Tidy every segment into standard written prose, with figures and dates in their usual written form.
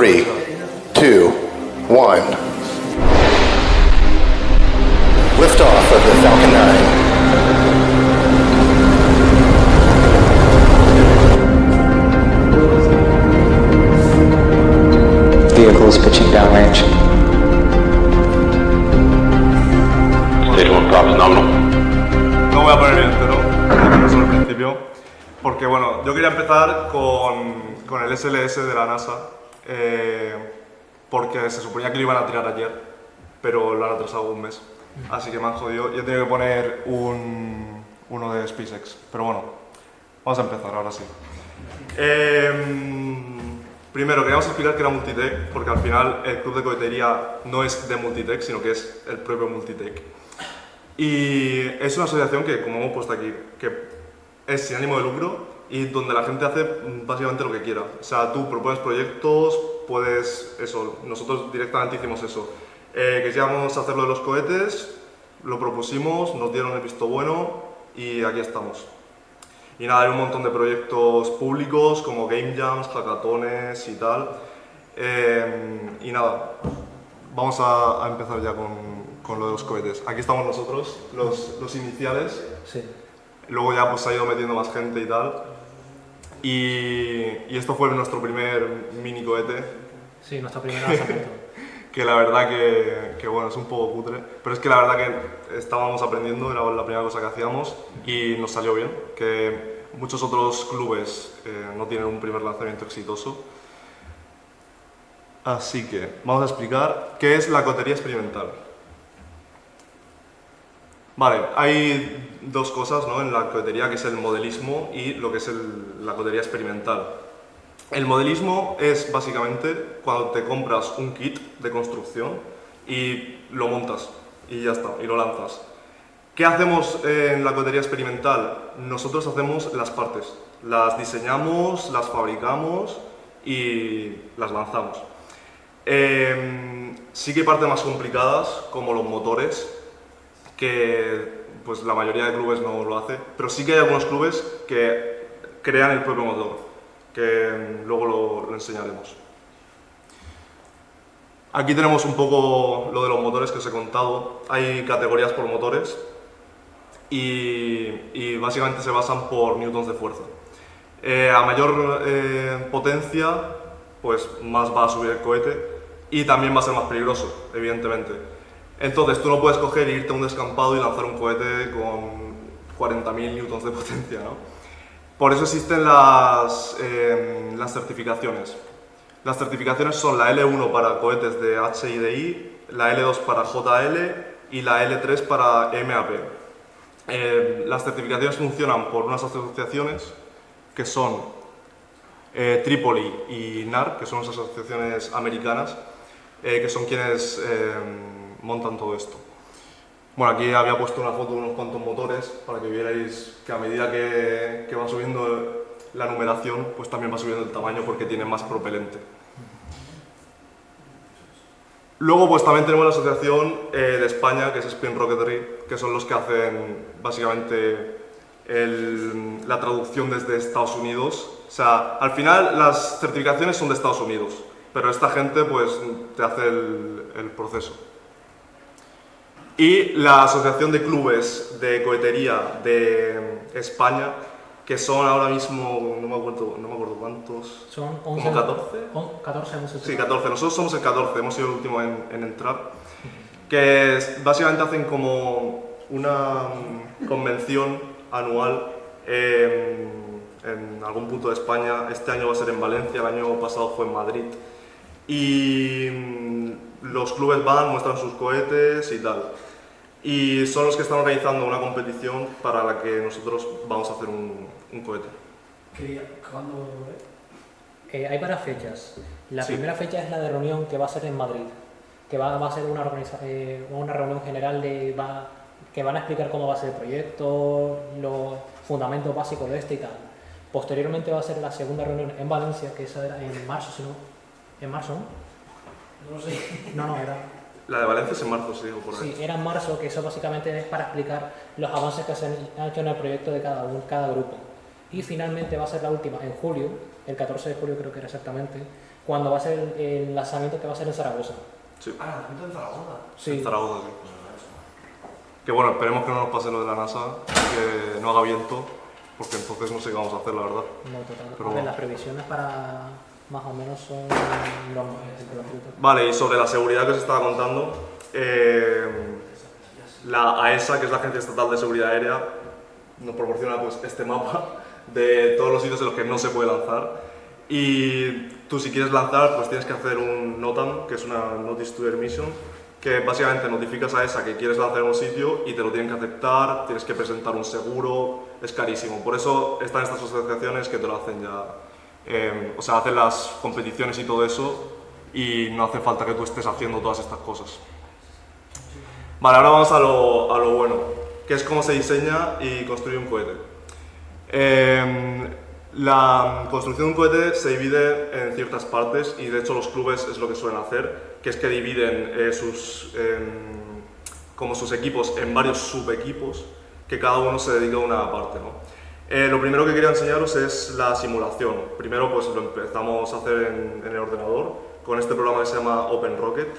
3, 2, 1. Liftoff of the Falcon 9. Vehicles pitching downrange. Stage 1 props nominal. No voy a poner el entero, solo al principio, porque bueno, yo quería empezar con el SLS de la NASA, porque se suponía que lo iban a tirar ayer, pero lo han atrasado un mes, así que me han jodido. Yo tengo que poner uno de SpaceX, pero bueno, vamos a empezar ahora sí. Primero, queríamos explicar que era Multitech, porque al final el club de cohetería no es de Multitech, sino que es el propio Multitech. Y es una asociación que, como hemos puesto aquí, que es sin ánimo de lucro y donde la gente hace básicamente lo que quiera. O sea, tú propones proyectos, puedes... Eso, nosotros directamente hicimos eso. Queríamos hacer lo de los cohetes, lo propusimos, nos dieron el visto bueno y aquí estamos. Y nada, hay un montón de proyectos públicos como game jams, hackatones y tal. Y nada, vamos a empezar ya con lo de los cohetes. Aquí estamos nosotros, los iniciales. Sí. Luego ya pues ha ido metiendo más gente y tal. Y esto fue nuestro primer mini cohete, Sí, nuestro primer lanzamiento. que la verdad que bueno, es un poco cutre, pero es que la verdad que estábamos aprendiendo, era la primera cosa que hacíamos y nos salió bien, que muchos otros clubes no tienen un primer lanzamiento exitoso. Así que vamos a explicar qué es la cohetería experimental. Vale, hay dos cosas, ¿no?, en la cohetería, que es el modelismo y lo que es la cohetería experimental. El modelismo es básicamente cuando te compras un kit de construcción y lo montas y ya está, y lo lanzas. ¿Qué hacemos en la cohetería experimental? Nosotros hacemos las partes, las diseñamos, las fabricamos y las lanzamos. Sí que hay partes más complicadas, como los motores, que pues la mayoría de clubes no lo hace, pero sí que hay algunos clubes que crean el propio motor, que luego lo enseñaremos. Aquí tenemos un poco lo de los motores que os he contado. Hay categorías por motores y básicamente se basan por newtons de fuerza. A mayor potencia, pues más va a subir el cohete y también va a ser más peligroso, evidentemente. Entonces tú no puedes coger e irte a un descampado y lanzar un cohete con 40.000 newtons de potencia, ¿no? Por eso existen las certificaciones. Las certificaciones son la L1 para cohetes de HIDI, la L2 para JL y la L3 para MAP. Las certificaciones funcionan por unas asociaciones que son Tripoli y NAR, que son unas asociaciones americanas, que son quienes montan todo esto. Bueno, aquí había puesto una foto de unos cuantos motores para que vierais que a medida que va subiendo la numeración, pues también va subiendo el tamaño porque tiene más propelente. Luego pues también tenemos la asociación de España, que es Spin Rocketry, que son los que hacen básicamente la traducción desde Estados Unidos. O sea, al final las certificaciones son de Estados Unidos, pero esta gente pues te hace el proceso. Y la Asociación de Clubes de Cohetería de España, que son ahora mismo, no me acuerdo cuántos, Son ¿como 11, 14? 14, 11. Sí, 14. Nosotros somos el 14, hemos sido el último en entrar, que básicamente hacen como una convención anual en algún punto de España. Este año va a ser en Valencia, el año pasado fue en Madrid. Y los clubes van, muestran sus cohetes y tal. Y son los que están organizando una competición para la que nosotros vamos a hacer un cohete. ¿Cuándo? Hay varias fechas. La Sí. primera fecha es la de reunión, que va a ser en Madrid, que va a ser una reunión general que van a explicar cómo va a ser el proyecto, los fundamentos básicos de este y tal. Posteriormente va a ser la segunda reunión en Valencia, que esa era en marzo, si no. ¿En marzo, no? No sé. No, era... La de Valencia es en marzo, sí, o por ahí. Sí, era en marzo, que eso básicamente es para explicar los avances que se han hecho en el proyecto de cada grupo. Y finalmente va a ser la última en julio, el 14 de julio creo que era exactamente, cuando va a ser el lanzamiento que va a ser en Zaragoza. Sí. Ah, ¿lanzamiento en Zaragoza? Sí. En Zaragoza, sí. Que bueno, esperemos que no nos pase lo de la NASA, que no haga viento, porque entonces no sé qué vamos a hacer, la verdad. No, total. Pero A ver, bueno. las previsiones para más o menos son normales. Vale, y sobre la seguridad que os estaba contando, la AESA, que es la Agencia Estatal de Seguridad Aérea, nos proporciona pues este mapa de todos los sitios en los que no se puede lanzar. Y tú, si quieres lanzar, pues tienes que hacer un NOTAM, que es una Notice to Air Mission, que básicamente notificas a AESA que quieres lanzar en un sitio y te lo tienen que aceptar, tienes que presentar un seguro, es carísimo. Por eso están estas asociaciones que te lo hacen ya, o sea, hacen las competiciones y todo eso, y no hace falta que tú estés haciendo todas estas cosas. Vale, ahora vamos a lo bueno, que es cómo se diseña y construye un cohete. La construcción de un cohete se divide en ciertas partes, y de hecho los clubes es lo que suelen hacer, que es que dividen como sus equipos en varios subequipos, que cada uno se dedica a una parte, ¿no? Lo primero que quería enseñaros es la simulación. Primero pues lo empezamos a hacer en el ordenador con este programa que se llama OpenRocket.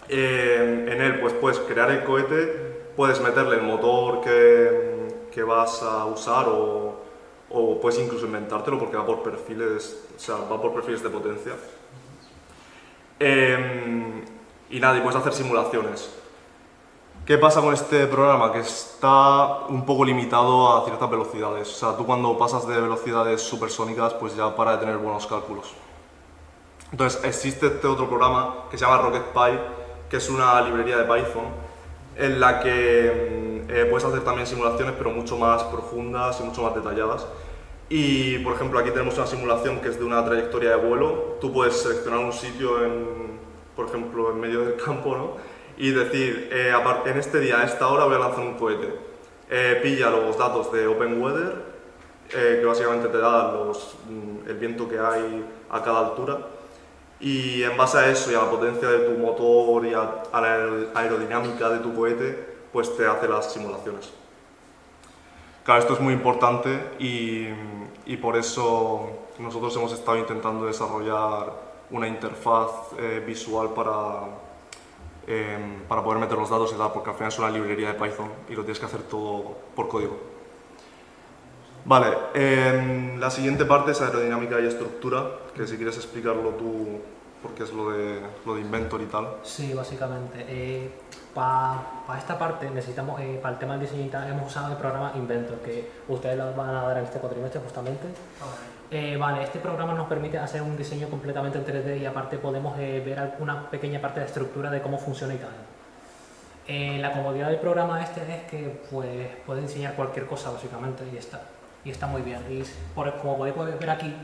En él pues puedes crear el cohete, puedes meterle el motor que vas a usar, o puedes incluso inventártelo porque va por perfiles, o sea, va por perfiles de potencia. Y nada, y puedes hacer simulaciones. ¿Qué pasa con este programa? Que está un poco limitado a ciertas velocidades. O sea, tú cuando pasas de velocidades supersónicas, pues ya para de tener buenos cálculos. Entonces existe este otro programa que se llama RocketPy, que es una librería de Python en la que puedes hacer también simulaciones, pero mucho más profundas y mucho más detalladas. Y por ejemplo, aquí tenemos una simulación que es de una trayectoria de vuelo. Tú puedes seleccionar un sitio, por ejemplo, en medio del campo, ¿no? Y decir, en este día, a esta hora voy a lanzar un cohete. Pilla los datos de OpenWeather, que básicamente te da el viento que hay a cada altura. Y en base a eso y a la potencia de tu motor y a la aerodinámica de tu cohete, pues te hace las simulaciones. Claro, esto es muy importante y por eso nosotros hemos estado intentando desarrollar una interfaz visual para poder meter los datos y tal, porque al final es una librería de Python y lo tienes que hacer todo por código. Vale, la siguiente parte es aerodinámica y estructura, que si quieres explicarlo tú, porque es lo de Inventor y tal. Sí, básicamente. Para esta parte necesitamos, para el tema del diseño y tal, hemos usado el programa Inventor, que ustedes lo van a dar en este cuatrimestre justamente. Vale, este programa nos permite hacer un diseño completamente en 3D y aparte podemos ver una pequeña parte de estructura de cómo funciona y tal. La comodidad del programa este es que pues, puede diseñar cualquier cosa básicamente y está muy bien. Y como podéis ver aquí,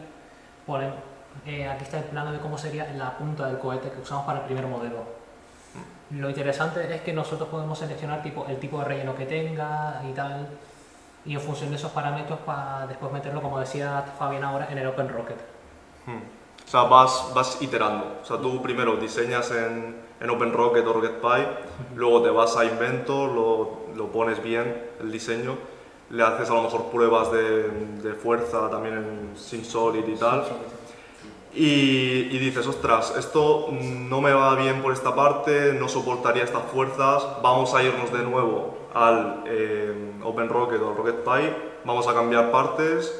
aquí está el plano de cómo sería la punta del cohete que usamos para el primer modelo. Lo interesante es que nosotros podemos seleccionar el tipo de relleno que tenga y tal, y en función de esos parámetros para después meterlo, como decía Fabián ahora, en el OpenRocket. O sea, vas iterando. O sea, tú primero diseñas en OpenRocket o RocketPy, luego te vas a Inventor, lo pones bien, el diseño, le haces a lo mejor pruebas de fuerza también en SimSolid y tal, y dices, ostras, esto no me va bien por esta parte, no soportaría estas fuerzas, vamos a irnos de nuevo al OpenRocket o al RocketPy, vamos a cambiar partes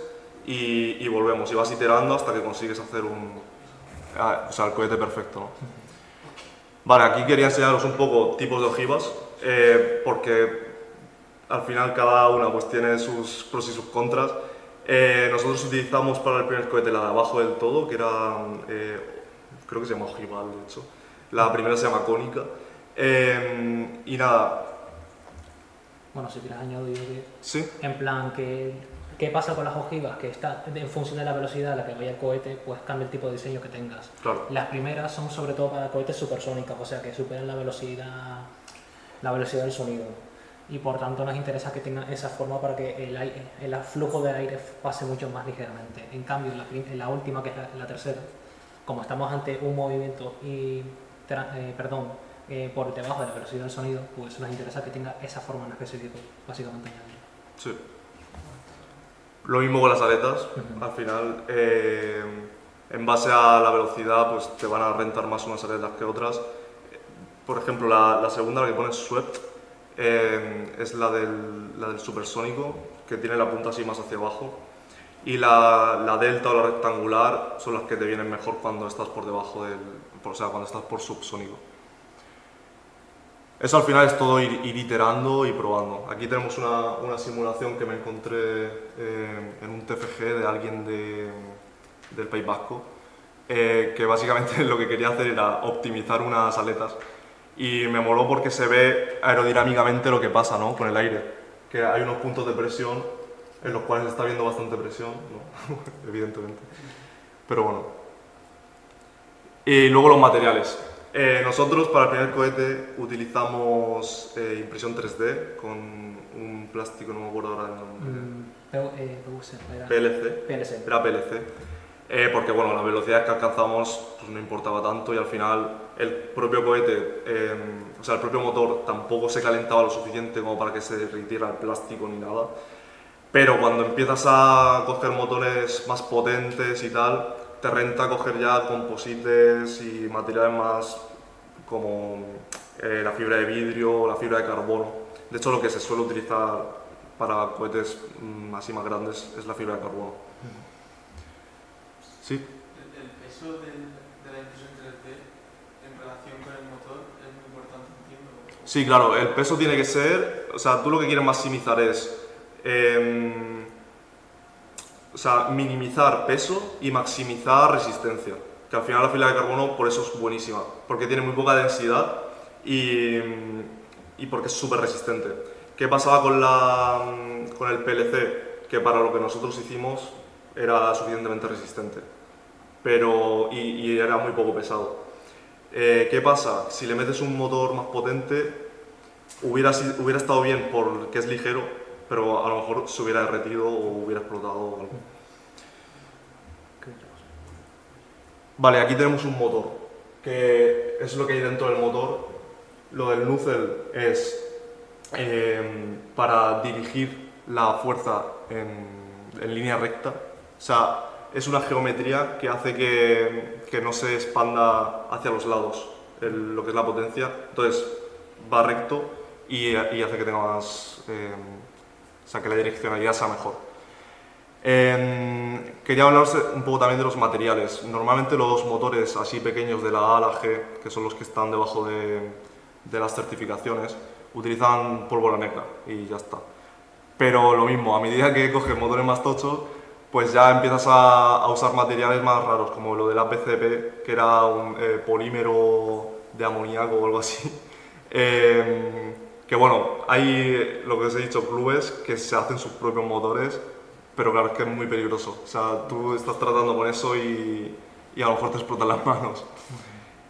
y volvemos, y vas iterando hasta que consigues hacer el cohete perfecto, ¿no? Vale, aquí quería enseñaros un poco tipos de ojivas, porque al final cada una pues tiene sus pros y sus contras. Nosotros utilizamos para el primer cohete la de abajo del todo, que era, creo que se llama ojival de hecho, la primera se llama cónica, y nada. Bueno, si quieres añadir que, ¿Sí? en plan, ¿qué pasa con las ojivas? Que está en función de la velocidad a la que vaya el cohete, pues cambia el tipo de diseño que tengas. Claro. Las primeras son sobre todo para cohetes supersónicos, o sea que superan la velocidad del sonido. Y por tanto nos interesa que tengan esa forma para que el flujo de aire pase mucho más ligeramente. En cambio, en la última, que es la tercera, como estamos ante un movimiento por debajo de la velocidad del sonido, pues nos interesa que tenga esa forma en específico, básicamente añadir. Sí. Lo mismo con las aletas, al final En base a la velocidad, pues te van a rentar más unas aletas que otras. Por ejemplo, la segunda, la que pones Swept, es la del supersónico, que tiene la punta así más hacia abajo. Y la delta o la rectangular son las que te vienen mejor cuando estás por debajo o sea, cuando estás por subsónico. Eso al final es todo ir iterando y probando. Aquí tenemos una simulación que me encontré en un TFG de alguien del País Vasco, que básicamente lo que quería hacer era optimizar unas aletas. Y me moló porque se ve aerodinámicamente lo que pasa, ¿no?, con el aire. Que hay unos puntos de presión en los cuales se está viendo bastante presión, ¿no? Evidentemente. Pero bueno. Y luego los materiales. Nosotros para el primer cohete utilizamos impresión 3D con un plástico, no me acuerdo ahora el nombre. PLC. Era PLC. Porque bueno, las velocidades que alcanzamos pues, no importaba tanto y al final el propio cohete, o sea, el propio motor tampoco se calentaba lo suficiente como para que se derritiera el plástico ni nada. Pero cuando empiezas a coger motores más potentes y tal, te renta coger ya composites y materiales más como la fibra de vidrio o la fibra de carbono. De hecho, lo que se suele utilizar para cohetes así más grandes es la fibra de carbono. ¿Sí? El peso de la impresión 3D en relación con el motor es muy importante, entiendo. Sí, claro, el peso tiene que ser, o sea, tú lo que quieres maximizar es o sea, minimizar peso y maximizar resistencia. Que al final la fibra de carbono por eso es buenísima, porque tiene muy poca densidad y porque es súper resistente. ¿Qué pasaba con el PLC? Que para lo que nosotros hicimos era suficientemente resistente, pero y era muy poco pesado. ¿Qué pasa? Si le metes un motor más potente, hubiera estado bien porque es ligero, pero a lo mejor se hubiera derretido o hubiera explotado o algo. Vale, aquí tenemos un motor, que es lo que hay dentro del motor. Lo del nozzle es para dirigir la fuerza en línea recta. O sea, es una geometría que hace que no se expanda hacia los lados lo que es la potencia. Entonces va recto y hace que tenga más, o sea, que la direccionalidad sea mejor. Quería hablaros un poco también de los materiales. Normalmente los motores así pequeños de la A a la G, que son los que están debajo de las certificaciones, utilizan pólvora negra y ya está. Pero lo mismo, a medida que coges motores más tochos, pues ya empiezas a usar materiales más raros, como lo del APCP, que era un polímero de amoníaco o algo así. Que bueno, hay lo que os he dicho, clubes que se hacen sus propios motores, pero claro, es que es muy peligroso. O sea, tú estás tratando con eso y a lo mejor te explotan las manos.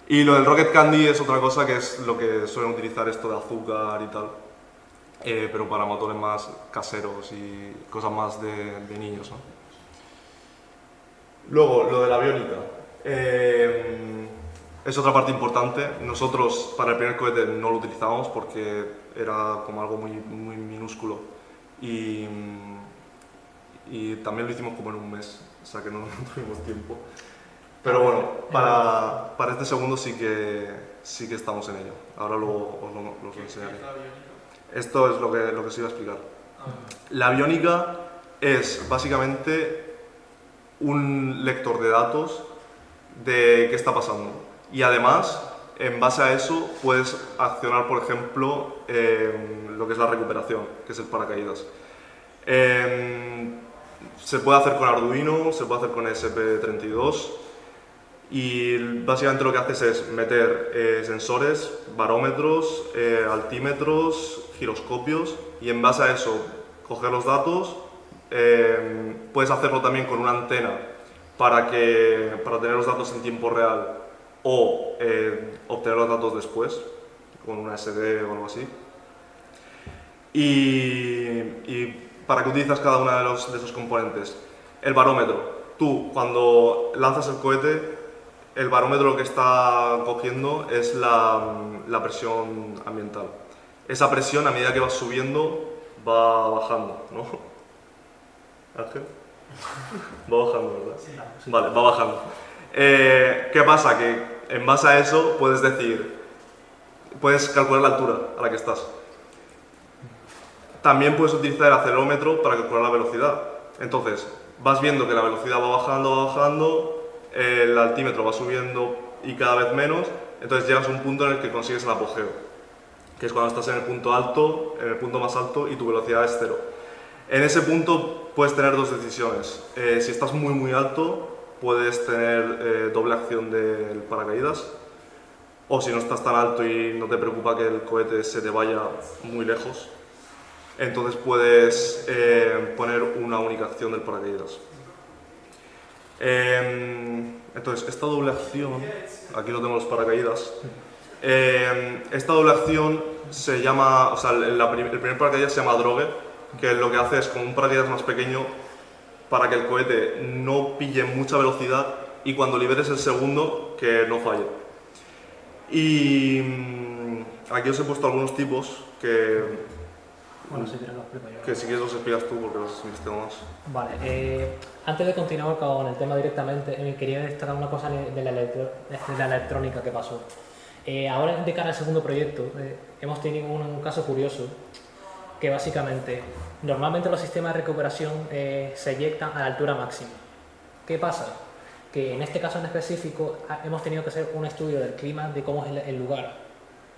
Y lo del Rocket Candy es otra cosa, que es lo que suelen utilizar esto de azúcar y tal, pero para motores más caseros y cosas más de niños, ¿no? Luego, lo de la aviónica. Es otra parte importante. Nosotros para el primer cohete no lo utilizamos porque era como algo muy, muy minúsculo y también lo hicimos como en un mes, o sea que no tuvimos tiempo. Pero bueno, para este segundo sí que estamos en ello. Ahora luego os lo enseñaré. Esto es lo que os iba a explicar. La aviónica es básicamente un lector de datos de qué está pasando. Y además, en base a eso, puedes accionar, por ejemplo, lo que es la recuperación, que es el paracaídas. Se puede hacer con Arduino, se puede hacer con ESP32 y básicamente lo que haces es meter sensores, barómetros, altímetros, giroscopios y en base a eso coger los datos. Puedes hacerlo también con una antena para tener los datos en tiempo real o obtener los datos después con una SD o algo así. Y ¿para qué utilizas cada uno de esos componentes? El barómetro. Tú, cuando lanzas el cohete, el barómetro lo que está cogiendo es la presión ambiental. Esa presión, a medida que vas subiendo, va bajando, ¿no? Ángel. Va bajando, ¿verdad? Sí. Vale, va bajando. ¿Qué pasa? Que en base a eso puedes calcular la altura a la que estás. También puedes utilizar el acelerómetro para calcular la velocidad. Entonces, vas viendo que la velocidad va bajando, el altímetro va subiendo y cada vez menos, entonces llegas a un punto en el que consigues el apogeo, que es cuando estás en el punto alto, en el punto más alto y tu velocidad es cero. En ese punto puedes tener dos decisiones. Si estás muy alto, puedes tener doble acción del paracaídas, o si no estás tan alto y no te preocupa que el cohete se te vaya muy lejos, entonces puedes poner una única acción del paracaídas. Entonces, esta doble acción, aquí lo tengo los paracaídas, esta doble acción se llama, o sea, el primer paracaídas se llama drogue, que lo que hace es como un paracaídas más pequeño para que el cohete no pille mucha velocidad y cuando liberes el segundo, que no falle. Y aquí os he puesto algunos tipos que Bueno, si quieres lo explico yo. si quieres los explicas tú porque los explicaste más. Vale, antes de continuar con el tema directamente, quería destacar una cosa de la electrónica que pasó. Ahora, de cara al segundo proyecto, hemos tenido un caso curioso, que básicamente, normalmente los sistemas de recuperación se eyectan a la altura máxima. ¿Qué pasa? Que en este caso en específico hemos tenido que hacer un estudio del clima, de cómo es el lugar.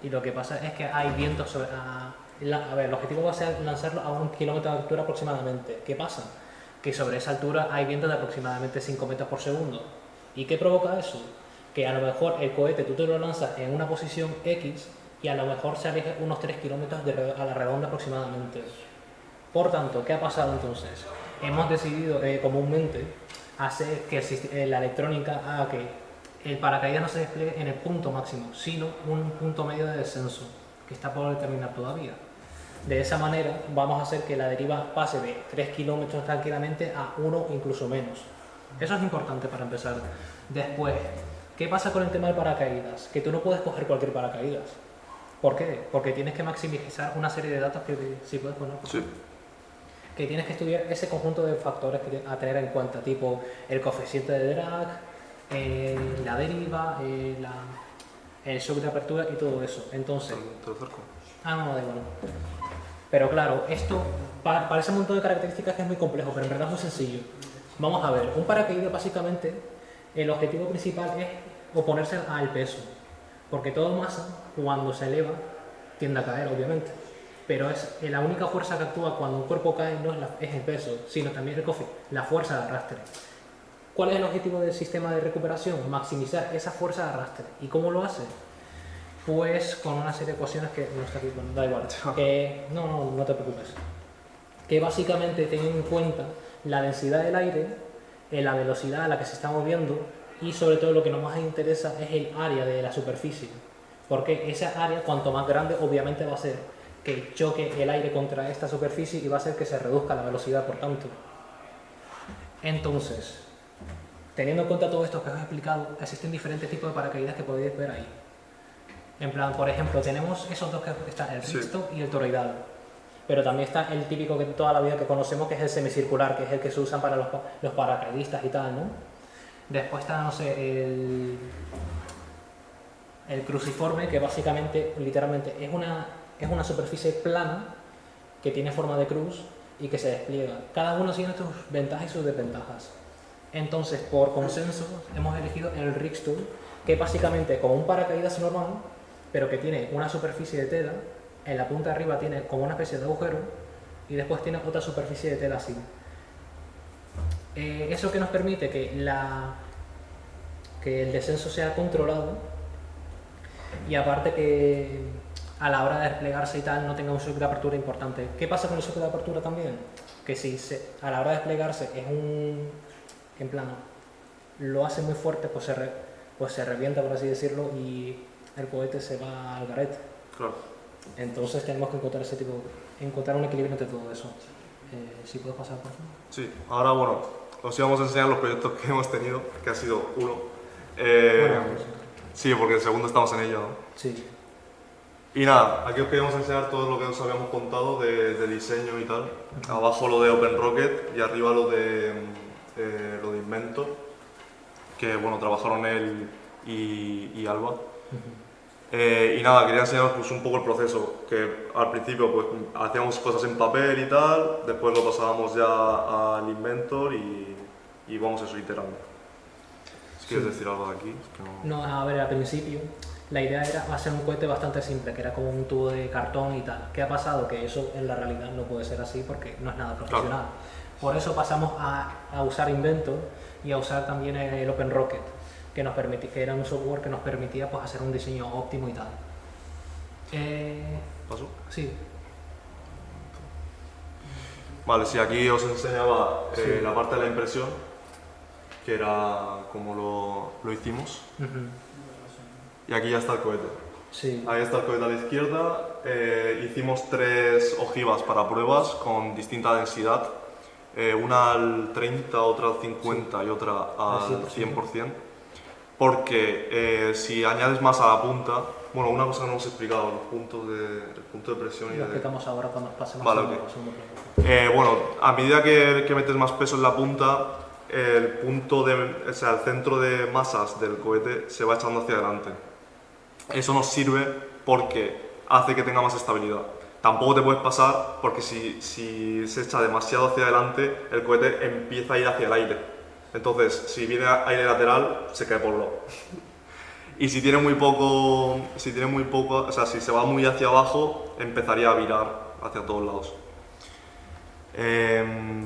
Y lo que pasa es que hay vientos sobre... A ver, el objetivo va a ser lanzarlo a 1 kilómetro de altura aproximadamente. ¿Qué pasa? Que sobre esa altura hay vientos de aproximadamente 5 metros por segundo. ¿Y qué provoca eso? Que a lo mejor el cohete tú te lo lanzas en una posición X y a lo mejor se aleja unos 3 kilómetros a la redonda aproximadamente. Por tanto, ¿qué ha pasado entonces? Hemos decidido comúnmente hacer que la electrónica haga que el paracaídas no se despliegue en el punto máximo, sino un punto medio de descenso, que está por determinar todavía. De esa manera vamos a hacer que la deriva pase de 3 kilómetros tranquilamente a 1 incluso menos. Eso es importante para empezar. Después, ¿qué pasa con el tema del paracaídas? Que tú no puedes coger cualquier paracaídas. ¿Por qué? Porque tienes que maximizar una serie de datos que si puedes poner. Sí. Que tienes que estudiar ese conjunto de factores a tener en cuenta, tipo el coeficiente de drag, la deriva, el shock de apertura y todo eso. Entonces, Te lo acerco. no, da igual. Pero claro, esto parece un montón de características que es muy complejo, pero en verdad es muy sencillo. Vamos a ver, un paracaídas básicamente, el objetivo principal es oponerse al peso, porque toda masa, cuando se eleva, tiende a caer, obviamente. Pero es la única fuerza que actúa cuando un cuerpo cae no es el peso, sino también la fuerza de arrastre. ¿Cuál es el objetivo del sistema de recuperación? Maximizar esa fuerza de arrastre. ¿Y cómo lo hace? Pues con una serie de ecuaciones que no está aquí, bueno, da igual. No te preocupes. Que básicamente tienen en cuenta la densidad del aire, la velocidad a la que se está moviendo y sobre todo lo que nos más interesa es el área de la superficie. Porque esa área, cuanto más grande, obviamente va a ser que choque el aire contra esta superficie y va a hacer que se reduzca la velocidad, por tanto. Entonces, teniendo en cuenta todo esto que os he explicado, existen diferentes tipos de paracaídas que podéis ver ahí. En plan, por ejemplo, tenemos esos dos que están, el ripstop y el toroidal. Pero también está el típico que toda la vida que conocemos, que es el semicircular, que es el que se usan para los paracaidistas y tal, ¿no? Después está, no sé, el cruciforme, que básicamente, literalmente, es una superficie plana que tiene forma de cruz y que se despliega. Cada uno tiene sus ventajas y sus desventajas. Entonces, por consenso, hemos elegido el ripstop, que es básicamente como un paracaídas normal, pero que tiene una superficie de tela, en la punta de arriba tiene como una especie de agujero y después tiene otra superficie de tela así. Eso que nos permite que el descenso sea controlado y aparte que a la hora de desplegarse y tal no tenga un shock de apertura importante. ¿Qué pasa con el shock de apertura también? Que si a la hora de desplegarse es en plano, lo hace muy fuerte, pues se revienta, por así decirlo, y el cohete se va al garete. Claro. Entonces tenemos que encontrar un equilibrio entre todo eso. Si puedes pasar, por favor. Sí, ahora bueno, os íbamos a enseñar los proyectos que hemos tenido, que ha sido uno. Bueno, Sí, porque el segundo estamos en ello, ¿no? sí. Y nada, aquí os queríamos enseñar todo lo que os habíamos contado de diseño y tal. Abajo lo de OpenRocket y arriba lo de Inventor, que bueno, trabajaron él y Alba. Y nada, quería enseñaros pues, un poco el proceso, que al principio pues, hacíamos cosas en papel y tal, después lo pasábamos ya al Inventor y vamos eso iterando. Si quieres decir algo de aquí. Es que no... No, a ver, al principio la idea era hacer un cohete bastante simple, que era como un tubo de cartón y tal. ¿Qué ha pasado? Que eso en la realidad no puede ser así porque no es nada profesional. Claro. Por eso pasamos a usar Inventor y a usar también el OpenRocket, que era un software que nos permitía pues, hacer un diseño óptimo y tal. ¿Paso? Sí. Vale, sí, aquí os enseñaba la parte de la impresión, que era como lo hicimos. Y aquí ya está el cohete. Sí. Ahí está el cohete a la izquierda. Hicimos 3 ojivas para pruebas con distinta densidad. Una al 30, otra al 50 y otra al 100%. Porque si añades más a la punta, bueno, una cosa que no hemos explicado, el punto de presión y Lo de... explicamos ahora cuando pasemos Vale, al ok. segundo plano. Bueno, a medida que metes más peso en la punta, el centro de masas del cohete se va echando hacia adelante. Eso nos sirve porque hace que tenga más estabilidad. Tampoco te puedes pasar porque si se echa demasiado hacia adelante, el cohete empieza a ir hacia el aire. Entonces, si viene aire lateral, se cae por un lado. Y si tiene muy poco, o sea, si se va muy hacia abajo, empezaría a virar hacia todos lados.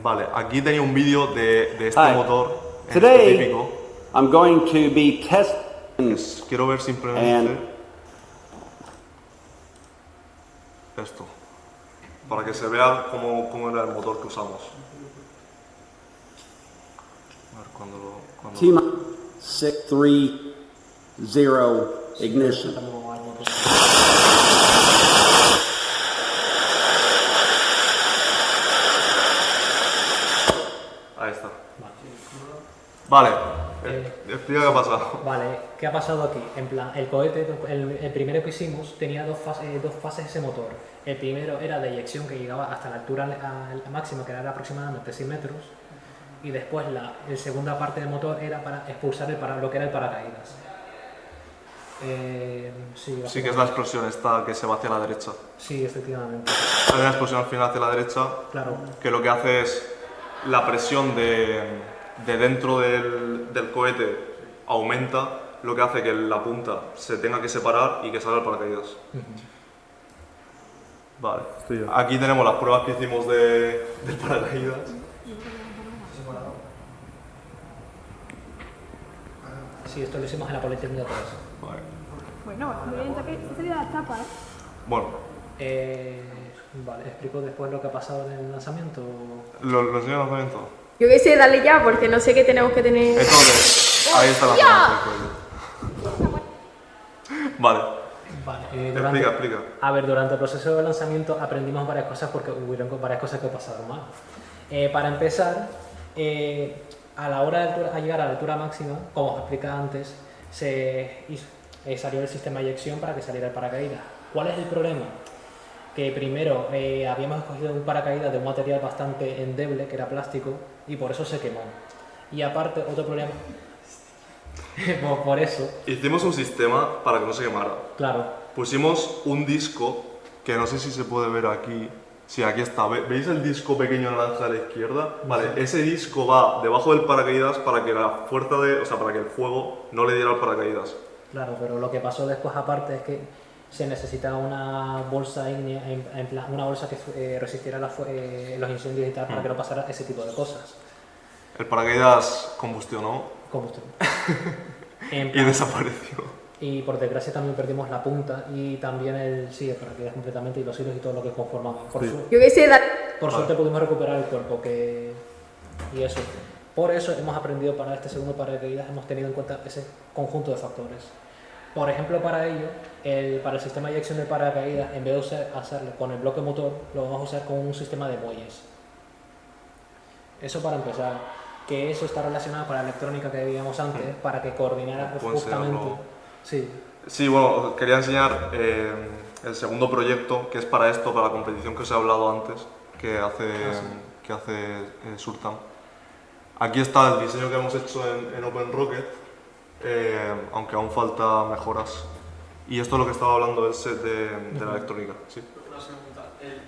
Vale, aquí tenía un vídeo de este Hi. motor en Today, específico. I'm going to be testing Quiero ver simplemente esto, para que se vea cómo era el motor que usamos. A ver, cuando... T-630 ignition. También vamos a ver motor. Ahí está. Vale, explica qué ha pasado. Vale, ¿qué ha pasado aquí? En plan, el cohete, el primero que hicimos, tenía dos fases ese motor. El primero era de eyección que llegaba hasta la altura máxima, que era aproximadamente 100 metros. Y después la segunda parte del motor era para expulsar lo que era el paracaídas. Sí, que es la explosión esta que se va hacia la derecha. Sí, efectivamente. Hay una explosión al final hacia la derecha, Claro. que lo que hace es la presión de dentro del cohete aumenta, lo que hace que la punta se tenga que separar y que salga el paracaídas. Vale, aquí tenemos las pruebas que hicimos del paracaídas. Sí, esto lo hicimos en la Politécnica 3. Vale. Bueno, miren, que sería las tapas. Bueno, Vale, explico después lo que ha pasado en el lanzamiento. lo enseño el lanzamiento. Yo qué sé, dale ya, porque no sé qué tenemos que tener. Entonces, ahí está el lanzamiento del cohete. Vale, Vale, explica. A ver, durante el proceso de lanzamiento aprendimos varias cosas porque hubieron varias cosas que pasaron mal. Para empezar, a la hora de llegar a la altura máxima, como os explicaba antes, salió el sistema de eyección para que saliera el paracaídas. ¿Cuál es el problema? Que primero habíamos escogido un paracaídas de un material bastante endeble, que era plástico, y por eso se quemó. Y aparte, otro problema, por eso, Hicimos un sistema para que no se quemara. claro, Pusimos un disco, que no sé si se puede ver aquí. Sí, aquí está. ¿Veis el disco pequeño naranja a la izquierda? Vale, ese disco va debajo del paracaídas para que la fuerza para que el fuego no le diera al paracaídas. claro, pero lo que pasó después aparte es que se necesitaba una bolsa ígnea, en plan, una bolsa que resistiera los incendios y tal, para que no pasara ese tipo de cosas. El paracaídas combustionó Combustión. En y plan, desapareció. y por desgracia también perdimos la punta y también el paracaídas completamente y los hilos y todo lo que conformaban. Yo qué sé, Por suerte pudimos recuperar el cuerpo y eso. Por eso hemos aprendido para este segundo paracaídas, hemos tenido en cuenta ese conjunto de factores. Por ejemplo, para ello, para el sistema de eyección del paracaídas, en vez de hacerlo con el bloque motor, lo vamos a usar con un sistema de muelles. Eso para empezar. Que eso está relacionado con la electrónica que veíamos antes, para que coordinara Puedo justamente. enseñarlo. Sí, Sí, bueno, quería enseñar el segundo proyecto, que es para esto, para la competición que os he hablado antes, que hace Surtam. Aquí está el diseño que hemos hecho en OpenRocket, aunque aún falta mejoras. Y esto es lo que estaba hablando del set de la electrónica. ¿Sí? Una pregunta. El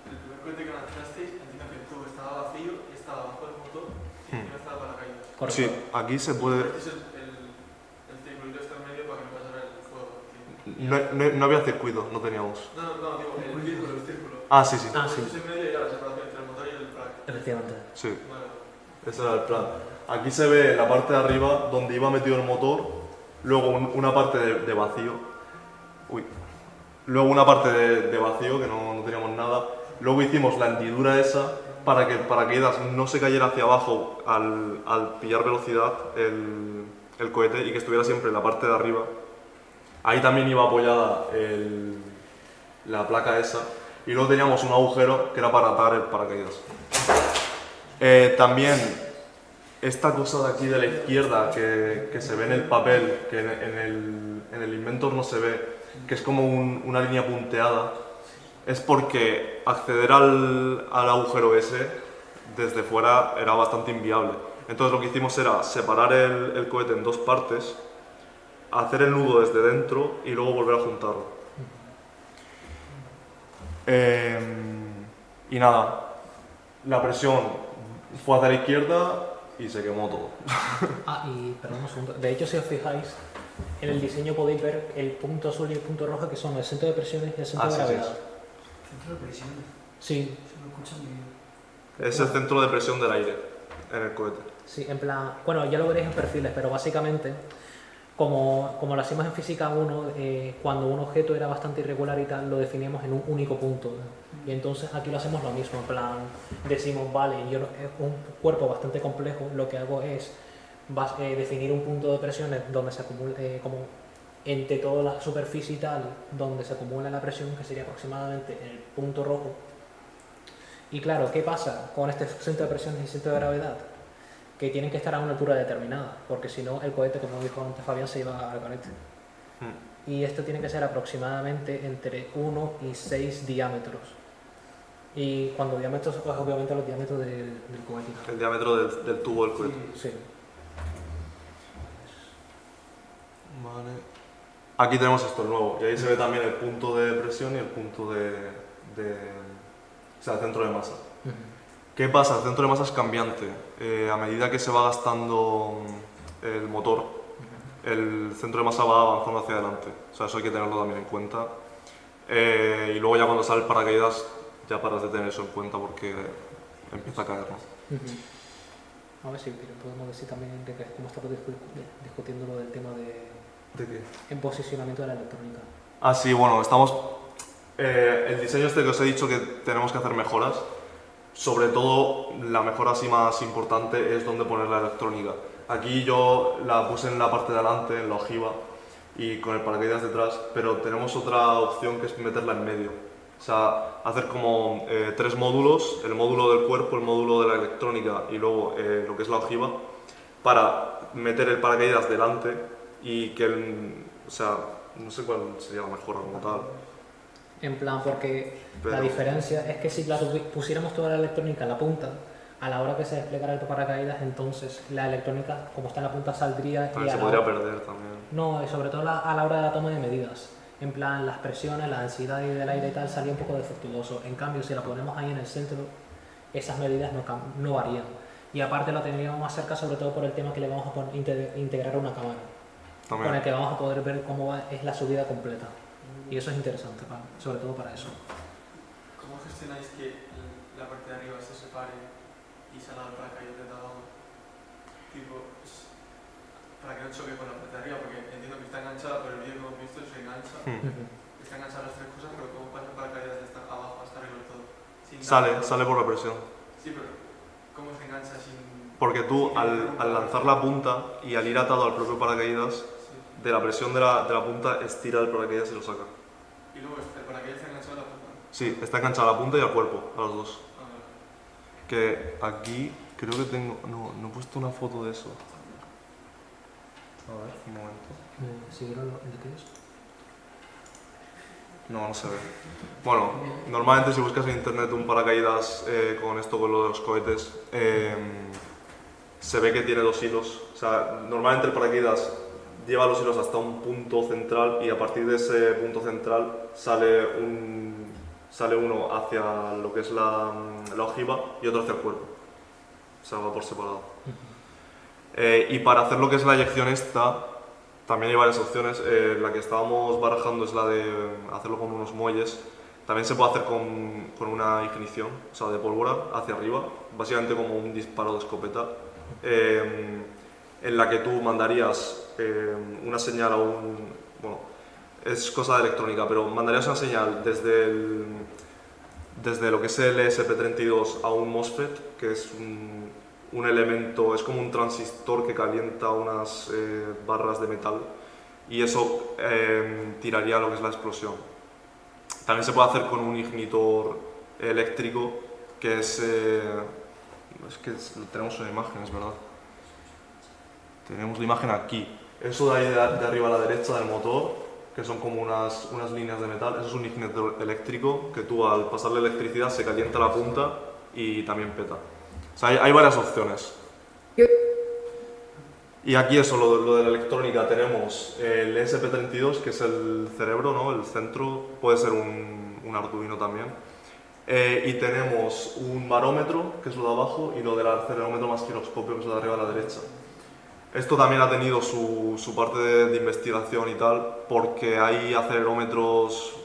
primer cohete que lanzasteis, entiendo que todo estaba vacío y estaba bajo el motor y no estaba para caídas. Correcto. Sí, aquí se puede... Este es el circulito este en medio para que no pasara el fuego. No había circuito, no teníamos. No, digo, el círculo. Ah, sí, sí. Ah, sí, Este es en medio y era la separación entre el motor y el pack. efectivamente. Sí, Vale. ese era el plan. Aquí se ve la parte de arriba donde iba metido el motor, luego una parte de vacío. Uy. Luego una parte de vacío, que no teníamos nada. Luego hicimos la hendidura esa para que el paracaídas no se cayera hacia abajo al pillar velocidad el cohete y que estuviera siempre en la parte de arriba. Ahí también iba apoyada la placa esa. Y luego teníamos un agujero que era para atar el paracaídas. También esta cosa de aquí de la izquierda que se ve en el papel, que en el Inventor no se ve, que es como una línea punteada, es porque acceder al agujero ese desde fuera era bastante inviable. Entonces lo que hicimos era separar el cohete en dos partes, hacer el nudo desde dentro y luego volver a juntarlo. Y nada, la presión fue hacia la izquierda y se quemó todo. Ah, y perdón un segundo. De hecho, si os fijáis, en el diseño podéis ver el punto azul y el punto rojo, que son el centro de presiones y el centro de gravedad. Centro de presión. Sí, Se lo escucha muy bien. Es el centro de presión del aire en el cohete. sí, en plan, bueno, ya lo veréis en perfiles, pero básicamente, como lo hacíamos en física 1, cuando un objeto era bastante irregular y tal, lo definíamos en un único punto. Y entonces aquí lo hacemos lo mismo, en plan, decimos, vale, es un cuerpo bastante complejo, lo que hago es definir un punto de presiones donde se acumule, como entre toda la superficie y tal, donde se acumula la presión, que sería aproximadamente el punto rojo. Y claro, ¿qué pasa con este centro de presiones y centro de gravedad? Que tienen que estar a una altura determinada, porque si no, el cohete, como dijo antes Fabián, se iba al garete. Y esto tiene que ser aproximadamente entre 1 y 6 diámetros. Y cuando diámetros, pues obviamente los diámetros del cohete. El diámetro del tubo del cohete. Sí. Vale. Aquí tenemos esto nuevo, y ahí se ve también el punto de presión y el punto o sea, el centro de masa. ¿Qué pasa? El centro de masa es cambiante. A medida que se va gastando el motor, el centro de masa va avanzando hacia adelante. O sea, eso hay que tenerlo también en cuenta. Y luego ya cuando sale el paracaídas, ya paras de tener eso en cuenta porque empieza a caer, ¿no? A ver si podemos decir también de que cómo estamos discutiendo lo del tema ¿De qué? en posicionamiento de la electrónica. Ah, sí, bueno, estamos... el diseño este que os he dicho que tenemos que hacer mejoras, sobre todo la mejora así más importante es dónde poner la electrónica. Aquí yo la puse en la parte de adelante, en la ojiva, y con el paracaídas detrás, pero tenemos otra opción que es meterla en medio. O sea, hacer como 3 módulos, el módulo del cuerpo, el módulo de la electrónica y luego lo que es la ojiva, para meter el paracaídas delante y que o sea, no sé cuál sería la mejora como tal. En plan, porque la Pero- diferencia es que si pusiéramos toda la electrónica en la punta, a la hora que se desplegara el paracaídas, entonces la electrónica, como está en la punta, saldría También a se la podría hora- perder también. No, y sobre todo a la hora de la toma de medidas. En plan, las presiones, la densidad del aire y tal salía un poco defectuoso. En cambio, si la ponemos ahí en el centro, esas medidas no varían. Y aparte la tendríamos más cerca, sobre todo por el tema que le vamos a integrar una cámara, con el También. que vamos a poder ver cómo es la subida completa. Y eso es interesante, sobre todo para eso. ¿Cómo gestionáis que la parte de arriba se separe y salga el paracaídas de abajo? Tipo, para que no choque con la parte de arriba, porque entiendo que está enganchada, pero el vídeo que hemos visto se engancha. Está enganchada las 3 cosas, pero ¿cómo pasa el paracaídas de estar abajo hasta arriba del todo? Sin nada. Sale por la presión. Sí, pero ¿cómo se engancha sin...? Porque tú al lanzar la punta y al ir atado al propio paracaídas, Sí. de la presión de la punta estira el paracaídas y lo saca. Y luego el paracaídas está enganchado a la punta. Sí, está enganchado a la punta y al cuerpo, a los dos. Ah, vale. Que aquí creo que tengo... No he puesto una foto de eso. A ver, un momento. ¿Siguieron el de qué es? No, no se ve. Bueno, normalmente si buscas en internet un paracaídas con esto, con lo de los cohetes, se ve que tiene 2 hilos. O sea, normalmente el paracaídas lleva los hilos hasta un punto central y a partir de ese punto central sale uno hacia lo que es la ojiva y otro hacia el cuerpo. O sea, va por separado. Y para hacer lo que es la eyección esta, también hay varias opciones. La que estábamos barajando es la de hacerlo con unos muelles. También se puede hacer con una ignición, o sea, de pólvora hacia arriba, básicamente como un disparo de escopeta, en la que tú mandarías una señal a un... Bueno, es cosa de electrónica, pero mandarías una señal desde lo que es el ESP32 a un MOSFET, que es un elemento, es como un transistor que calienta unas barras de metal, y eso tiraría lo que es la explosión. También se puede hacer con un ignitor eléctrico, que tenemos una imagen, es verdad. Tenemos la imagen aquí. Eso de ahí de arriba a la derecha del motor, que son como unas líneas de metal, eso es un ignitor eléctrico que tú al pasarle electricidad se calienta la punta y también peta. O sea, hay varias opciones. Y aquí eso, lo de la electrónica, tenemos el ESP32, que es el cerebro, ¿no? El centro, puede ser un Arduino también. Y tenemos un barómetro, que es lo de abajo, y lo del acelerómetro más giroscopio, que es lo de arriba a la derecha. Esto también ha tenido su parte de investigación y tal, porque hay acelerómetros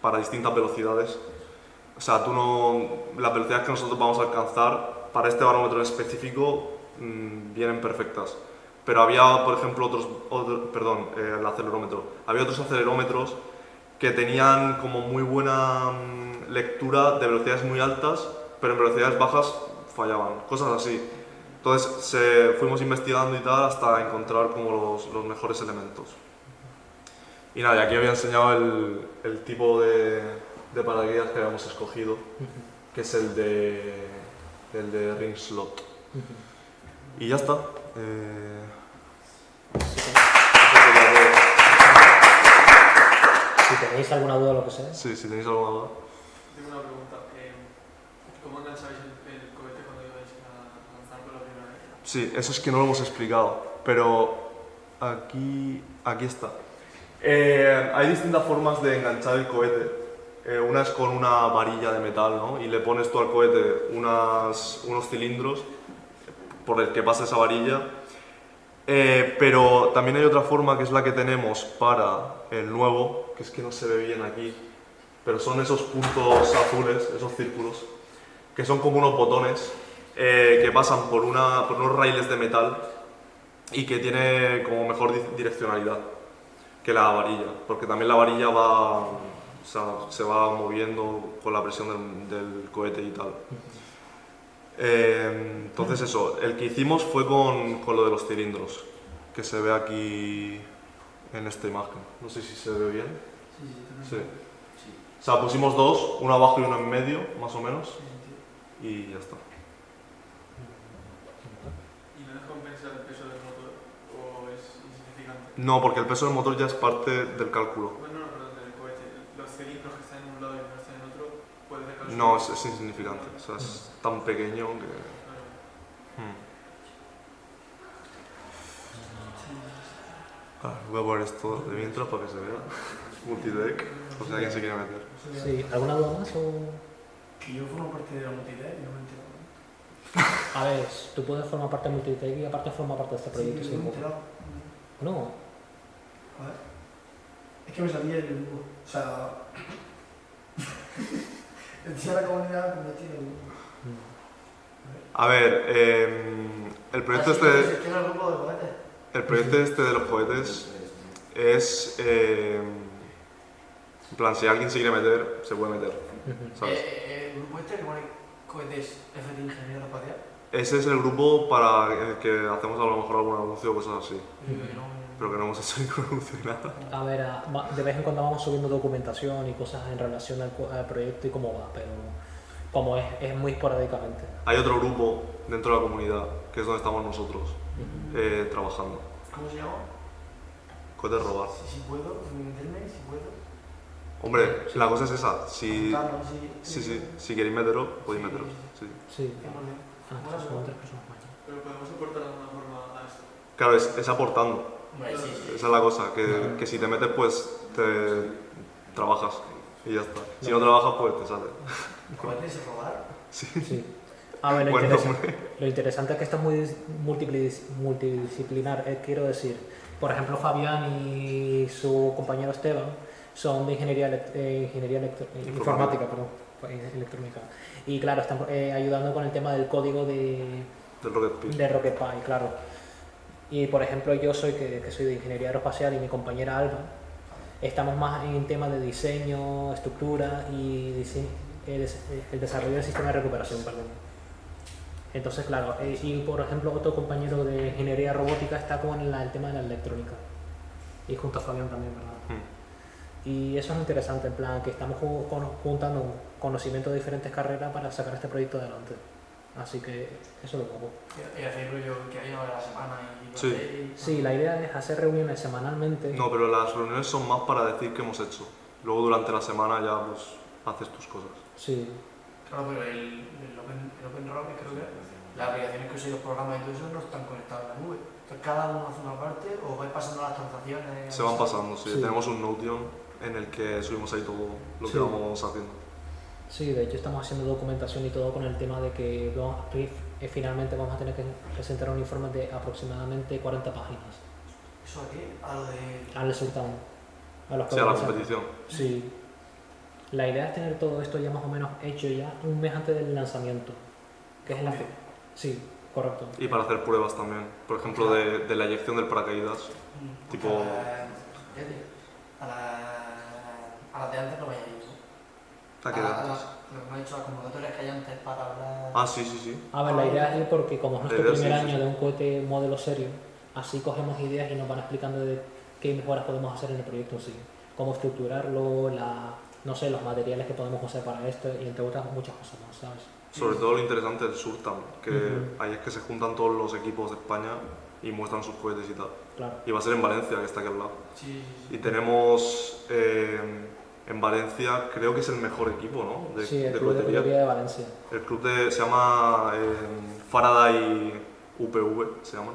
para distintas velocidades. O sea, las velocidades que nosotros vamos a alcanzar para este barómetro en específico vienen perfectas. Pero había, por ejemplo, el acelerómetro. Había otros acelerómetros que tenían como muy buena lectura de velocidades muy altas, pero en velocidades bajas fallaban, cosas así. Entonces fuimos investigando y tal hasta encontrar como los mejores elementos. Y nada, y aquí había enseñado el tipo de paracaídas que habíamos escogido, que es el de ring slot. Y ya está. Si tenéis alguna duda o lo que sea. Sí, si tenéis alguna duda. Tengo una pregunta. ¿Cómo engancháis el cohete cuando ibais a lanzar por la primera vez? Sí, eso es que no lo hemos explicado, pero aquí está. Hay distintas formas de enganchar el cohete. Una es con una varilla de metal, ¿no? Y le pones tú al cohete unos cilindros por el que pasa esa varilla. Pero también hay otra forma, que es la que tenemos para el nuevo, que es que no se ve bien aquí, pero son esos puntos azules, esos círculos, que son como unos botones que pasan por unos raíles de metal y que tiene como mejor direccionalidad que la varilla, porque también la varilla se va moviendo con la presión del cohete y tal. Entonces eso, el que hicimos fue con lo de los cilindros, que se ve aquí en esta imagen. No sé si se ve bien. Sí. O sea, pusimos 2, uno abajo y uno en medio, más o menos, y ya está. ¿Y no descompensa el peso del motor o es insignificante? No, porque el peso del motor ya es parte del cálculo. Bueno, no, perdón, del cohete. Los cilindros que están en un lado y no están en otro, ¿puede dejar? No, es insignificante. O sea, es tan pequeño que... Voy a poner esto de mientras para que se vea. Multideck, por si alguien se quiere meter. Sí, ¿alguna duda más o...? Que yo formo parte de la multidad y no me he enterado. A ver, tú puedes formar parte de Multitech y aparte forma parte de este proyecto. Sí, Sí, no me he enterado. no, Joder. Es que me salía el dibujo. O sea... Decía la comunidad que me tiene el dibujo. A ver, el proyecto este... ¿Se quiere el grupo de cohetes? El proyecto este de los cohetes es... en plan, si alguien se quiere meter, se puede meter, ¿sabes? ¿El grupo este que pone cohetes FT Ingeniero Espacial? Ese es el grupo para el que hacemos a lo mejor algún anuncio o cosas así. Pero que no hemos hecho ningún anuncio ni nada. a ver, de vez en cuando vamos subiendo documentación y cosas en relación al proyecto y cómo va, pero como es muy esporádicamente. Hay otro grupo dentro de la comunidad, que es donde estamos nosotros, trabajando. ¿Cómo se llama? Cohetes robar. Si puedo, meterme, si puedo. Hombre, la cosa es esa. Si, Juntarnos y- si queréis meteros, podéis meteros. Sí. Sí. 100%. Ah, son 3 personas más. Pero podemos aportar de alguna forma a esto. Claro, es aportando. Hombre, sí, sí. Esa es la cosa, que si te metes, pues te trabajas y ya está. Si no trabajas, pues te sale. ¿Cohetes y robar? Sí. A ver, Buen nombre. lo interesante es que esto es muy multidisciplinar, quiero decir. Por ejemplo, Fabián y su compañero Esteban son de informática, perdón, electrónica. Y claro, están ayudando con el tema del código Del Rocket Pi. de Rocket Pi, claro. Y por ejemplo, yo soy que soy de ingeniería aeroespacial y mi compañera Alba, estamos más en tema de diseño, estructura y el desarrollo del sistema de recuperación, perdón. Entonces, claro, y por ejemplo, otro compañero de ingeniería robótica está con el tema de la electrónica. Y junto a Fabián también, ¿verdad? Y eso es interesante, en plan, que estamos juntando conocimientos de diferentes carreras para sacar este proyecto adelante. Así que eso lo hago. Y hacer rollo que hay una vez a la semana y... Sí. Sí, la idea es hacer reuniones semanalmente. No, pero las reuniones son más para decir qué hemos hecho. Luego durante la semana ya pues haces tus cosas. Sí, Claro, pero el OpenRock creo que las aplicaciones que usan los programas y todo eso no están conectadas a la nube. Entonces cada uno hace una parte o vais pasando las transacciones. Se van pasando, sí. Sí. Tenemos un Notion en el que subimos ahí todo lo que Sí. vamos haciendo. sí, de hecho estamos haciendo documentación y todo con el tema de que finalmente vamos a tener que presentar un informe de aproximadamente 40 páginas ¿Eso aquí? A lo de... al sultán. A los Sí, a la programas. competición. Sí. La idea es tener todo esto ya más o menos hecho ya un mes antes del lanzamiento, que es la fe. Sí, correcto. Y para hacer pruebas también. Por ejemplo, de la eyección del paracaídas. Tipo- A las de antes no vaya a ir, ¿no? ¿A qué edad? Lo que me ha dicho, las convocatorias que hay antes para hablar... Ah, sí, sí, sí. A ver, la idea es ir porque como es nuestro La idea, primer sí, sí, año sí. de un cohete modelo serio, así cogemos ideas y nos van explicando de qué mejoras podemos hacer en el proyecto en sí, cómo estructurarlo, no sé, los materiales que podemos usar para esto y entre otras muchas cosas más, ¿sabes? Sobre todo lo interesante del Surtam, que Ujú. ahí es que se juntan todos los equipos de España y muestran sus cohetes y tal. Claro. Y va a ser en Valencia, que está aquí al lado. Sí, sí, Y tenemos en Valencia, creo que es el mejor equipo, ¿no? De, Sí, el de Club de cohetería. Cohetería de Valencia. El club se llama Faraday UPV, se llaman.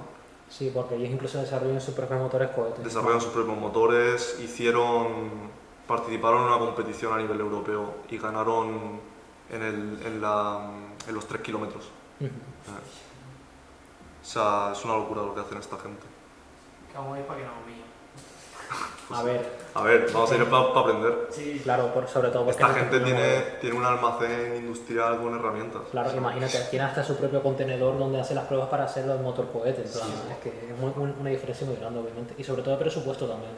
Sí, porque ellos incluso desarrollan sus propios motores cohetes. Desarrollan sus propios motores, participaron en una competición a nivel europeo y ganaron en los 3 kilómetros. Ujú. O sea, es una locura lo que hacen esta gente. Que vamos a ir para que no nos pillen. A ver, vamos a ir para aprender. Sí, claro, sobre todo porque Esta no gente tenemos- tiene un almacén industrial con herramientas. Claro, imagínate, tiene hasta su propio contenedor donde hace las pruebas para hacer el motor cohete. En plan, es que es una diferencia muy grande, obviamente. Y sobre todo de presupuesto también.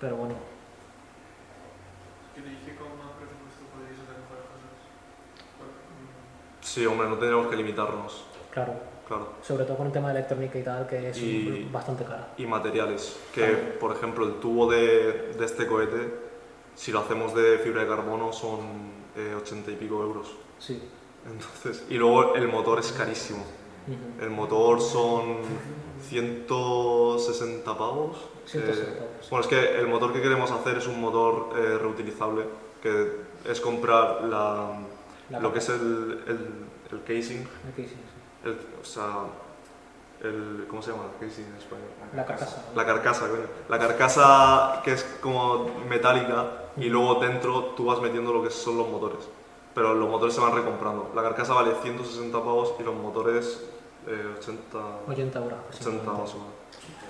Pero bueno, Que te dije con más presupuesto podríais hacer mejores cosas. Sí, hombre, no tendríamos que limitarnos, claro. claro. Sobre todo con el tema de electrónica y tal, que es Y- bastante cara. Y materiales, que Claro. por ejemplo el tubo de este cohete, si lo hacemos de fibra de carbono son 80 y pico euros. Sí. Entonces, y luego el motor es carísimo. Ujú. El motor son 160 pavos. 160 pavos. Bueno, es que el motor que queremos hacer es un motor reutilizable, que es comprar lo que es el casing, Aquí sí, sí. o sea, ¿cómo se llama el casing en español? La carcasa. La carcasa, coño. La carcasa que es como metálica y luego dentro tú vas metiendo lo que son los motores. Pero los motores se van recomprando. La carcasa vale 160 pavos y los motores 80 80 euros. 80 más o menos.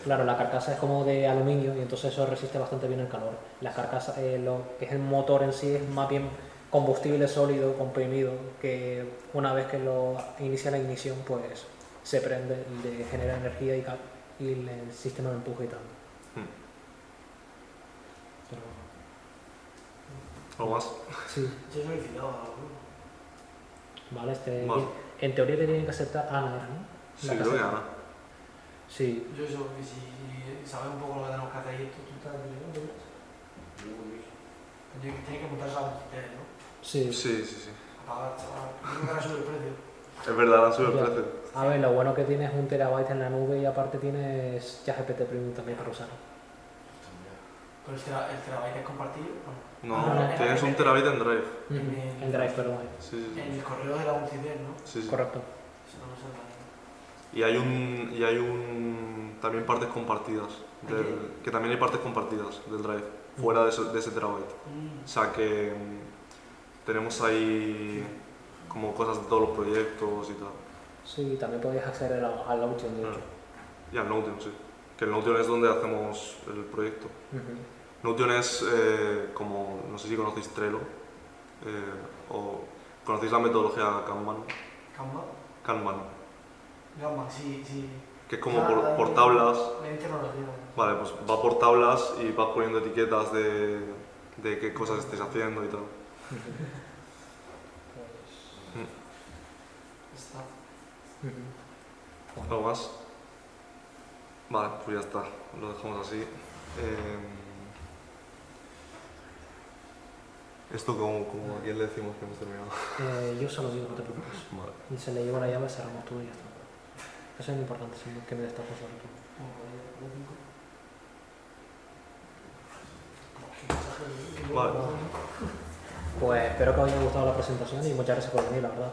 Claro, la carcasa es como de aluminio y entonces eso resiste bastante bien el calor. La carcasa, lo que es el motor en sí es más bien combustible sólido, comprimido, que una vez que lo inicia la ignición, pues se prende y le genera energía y el sistema de empuje y tal. Pero, ¿Algo más? sí, yo he solicitado algo. vale, Vale. en teoría te tienen que aceptar Ana, ¿era, no? Sí, La creo que caseta. gana. Sí, Yo eso, que si sabes un poco lo que tenemos que hacer y esto, tú estás de Tienes que montar esa ustedes, ¿no? sí. Sí, sí, sí. A pagar, chaval. Yo creo que ahora sube el precio. Es verdad, han subido el Ya. precio. A ver, lo bueno que tienes un terabyte en la nube y aparte tienes ChatGPT Premium también para usar. Pero el terabyte es compartido. No, Ah, tienes un terabyte en Drive. En Drive, perdón. Sí, sí, En el correo de la UCIDER, ¿no? sí, sí. Correcto. Eso no me suena. Y hay un también partes compartidas, que también hay partes compartidas del Drive, fuera de ese terabyte. O sea que tenemos ahí como cosas de todos los proyectos y tal. Sí, también podéis acceder al Notion, de hecho. Y al Notion, sí. Que el Notion es donde hacemos el proyecto. Ujú. Notion es como, no sé si conocéis Trello, o conocéis la metodología Kanban. ¿Canva? Kanban, Gamma, sí, sí. que es como por tablas. En tecnología. Vale, pues va por tablas y vas poniendo etiquetas de qué cosas estés haciendo y tal. Está. Ujú. ¿Algo más? Vale, pues ya está, lo dejamos así. Esto como a quién le decimos que hemos terminado. Yo se lo digo, no te preocupes. Vale. Y se le llevo la llave, cerramos todo y ya está. Eso es lo importante, que me destapas sobre todo. Vale. Pues espero que os haya gustado la presentación y muchas gracias por venir, la verdad.